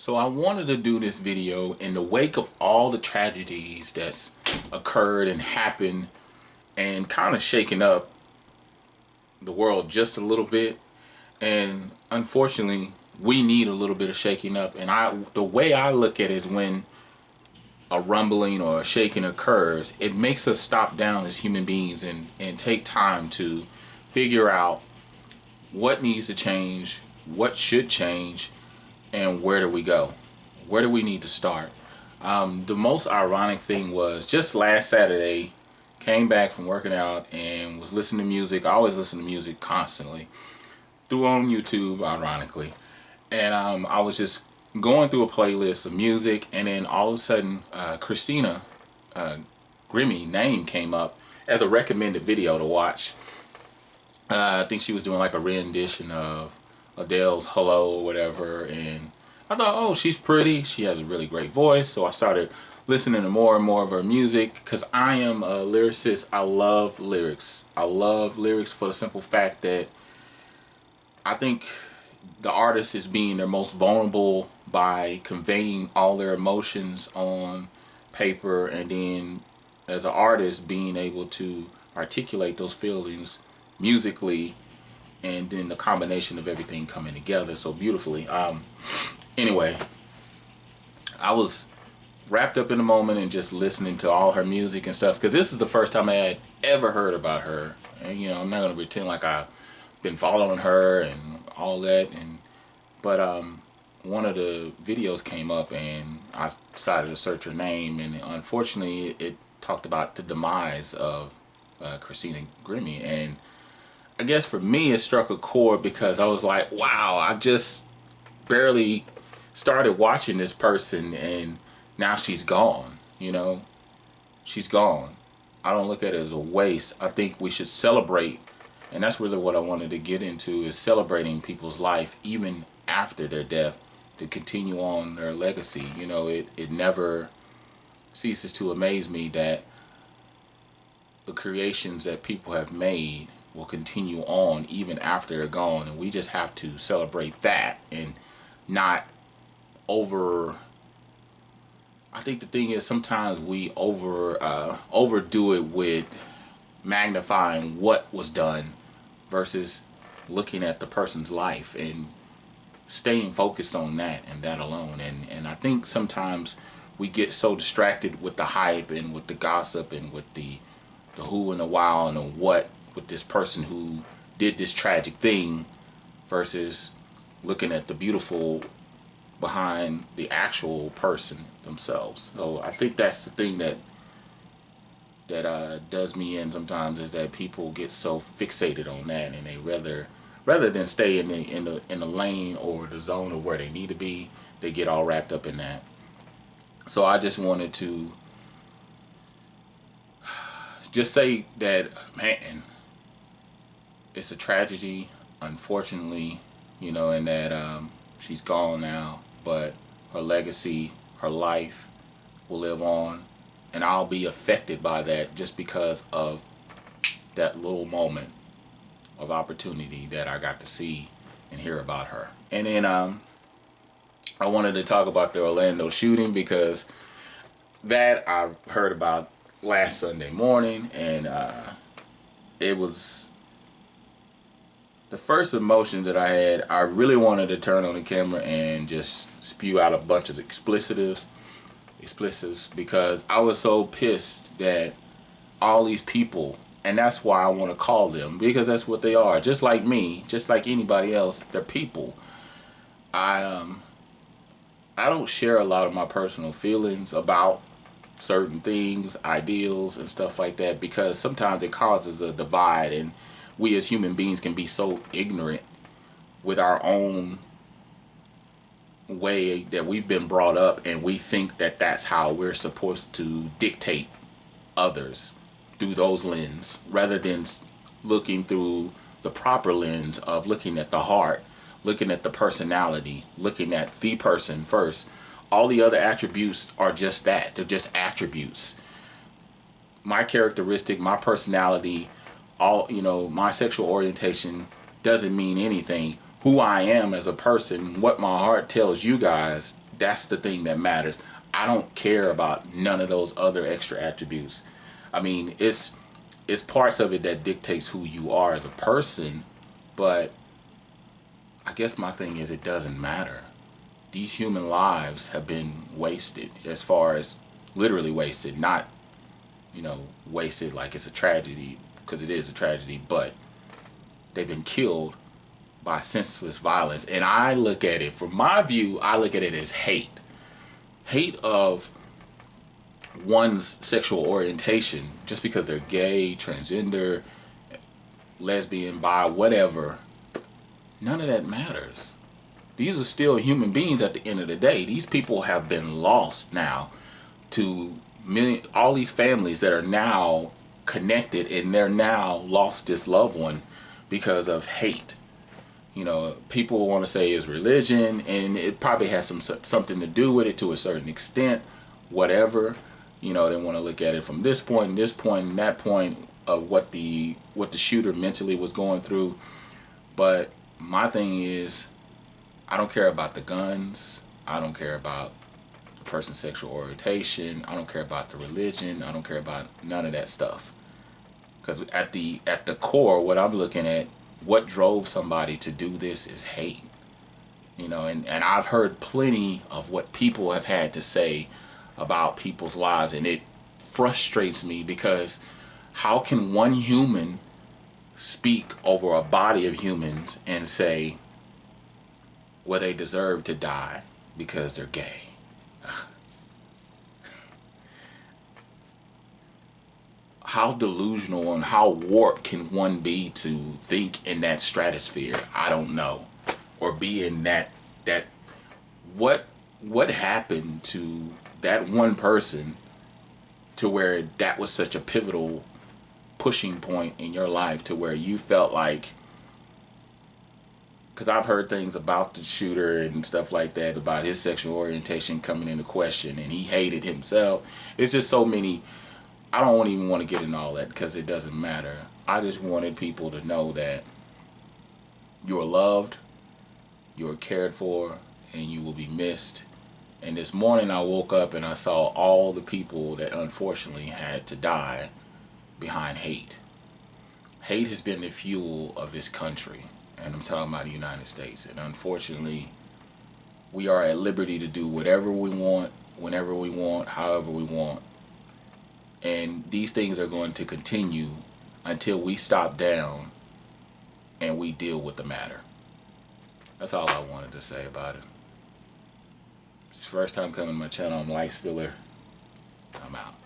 So I wanted to do this video in the wake of all the tragedies that's occurred and happened and kind of shaken up the world just a little bit. And unfortunately, we need a little bit of shaking up. And the way I look at it is when a rumbling or a shaking occurs, it makes us stop down as human beings and take time to figure out what needs to change, what should change, and where do we go? Where do we need to start? The most ironic thing was just last Saturday, came back from working out and was listening to music. I always listen to music constantly. Threw on YouTube, ironically. And I was just going through a playlist of music, and then all of a sudden, Christina Grimmie name came up as a recommended video to watch. I think she was doing like a rendition of Adele's Hello or whatever, and I thought, oh, she's pretty, she has a really great voice. So I started listening to more and more of her music because I am a lyricist. I love lyrics. I love lyrics for the simple fact that I think the artist is being their most vulnerable by conveying all their emotions on paper, and then as an artist being able to articulate those feelings musically, and then the combination of everything coming together so beautifully. Anyway, I was wrapped up in the moment and just listening to all her music and stuff, because this is the first time I had ever heard about her. And I'm not gonna pretend like I've been following her and all that. But one of the videos came up and I decided to search her name, and unfortunately it talked about the demise of Christina Grimmie. And I guess for me it struck a chord because I was like, wow, I just barely started watching this person and now she's gone. She's gone. I don't look at it as a waste. I think we should celebrate, and that's really what I wanted to get into, is celebrating people's life even after their death, to continue on their legacy. It never ceases to amaze me that the creations that people have made will continue on even after they're gone, and we just have to celebrate that and not I think the thing is sometimes we overdo it with magnifying what was done versus looking at the person's life and staying focused on that and that alone. And I think sometimes we get so distracted with the hype and with the gossip and with the who and the wow and the what with this person who did this tragic thing, versus looking at the beautiful behind the actual person themselves. So I think that's the thing that does me in sometimes, is that people get so fixated on that, and they rather than stay in the lane or the zone of where they need to be, they get all wrapped up in that. So I just wanted to just say that, man, it's a tragedy, unfortunately, and that she's gone now, but her legacy, her life will live on, and I'll be affected by that just because of that little moment of opportunity that I got to see and hear about her. And then I wanted to talk about the Orlando shooting, because that I heard about last Sunday morning, and it was the first emotion that I had. I really wanted to turn on the camera and just spew out a bunch of explicitives, because I was so pissed that all these people, and that's why I want to call them, because that's what they are, just like me, just like anybody else, they're people. I don't share a lot of my personal feelings about certain things, ideals and stuff like that, because sometimes it causes a divide, and we as human beings can be so ignorant with our own way that we've been brought up, and we think that that's how we're supposed to dictate others, through those lens, rather than looking through the proper lens of looking at the heart, looking at the personality, looking at the person first. All the other attributes are just that. They're just attributes. My characteristic, my personality, my sexual orientation doesn't mean anything. Who I am as a person, what my heart tells you guys, That's the thing that matters. I don't care about none of those other extra attributes. I mean, it's parts of it that dictates who you are as a person, but I guess my thing is it doesn't matter. These human lives have been wasted, as far as literally wasted, not, wasted like it's a tragedy, because it is a tragedy, but they've been killed by senseless violence. And I look at it, from my view, I look at it as hate. Hate of one's sexual orientation, just because they're gay, transgender, lesbian, bi, whatever. None of that matters. These are still human beings at the end of the day. These people have been lost now to all these families that are now connected, and they're now lost this loved one because of hate. People want to say is religion, and it probably has something to do with it to a certain extent, whatever. They want to look at it from this point, and that point of what the shooter mentally was going through. But my thing is, I don't care about the guns. I don't care about the person's sexual orientation. I don't care about the religion. I don't care about none of that stuff. Because at the core, what I'm looking at, what drove somebody to do this is hate. And I've heard plenty of what people have had to say about people's lives, and it frustrates me, because how can one human speak over a body of humans and say, well, they deserve to die because they're gay? How delusional and how warped can one be to think in that stratosphere? I don't know. Or be in that what happened to that one person to where that was such a pivotal pushing point in your life, to where you felt like, because I've heard things about the shooter and stuff like that, about his sexual orientation coming into question, and he hated himself. It's just so many. I don't even want to get into all that, because it doesn't matter. I just wanted people to know that you are loved, you are cared for, and you will be missed. And this morning I woke up and I saw all the people that unfortunately had to die behind hate. Hate has been the fuel of this country, and I'm talking about the United States. And unfortunately, we are at liberty to do whatever we want, whenever we want, however we want. And these things are going to continue until we stop down and we deal with the matter. That's all I wanted to say about it. It's the first time coming to my channel. I'm Life Spiller. I'm out.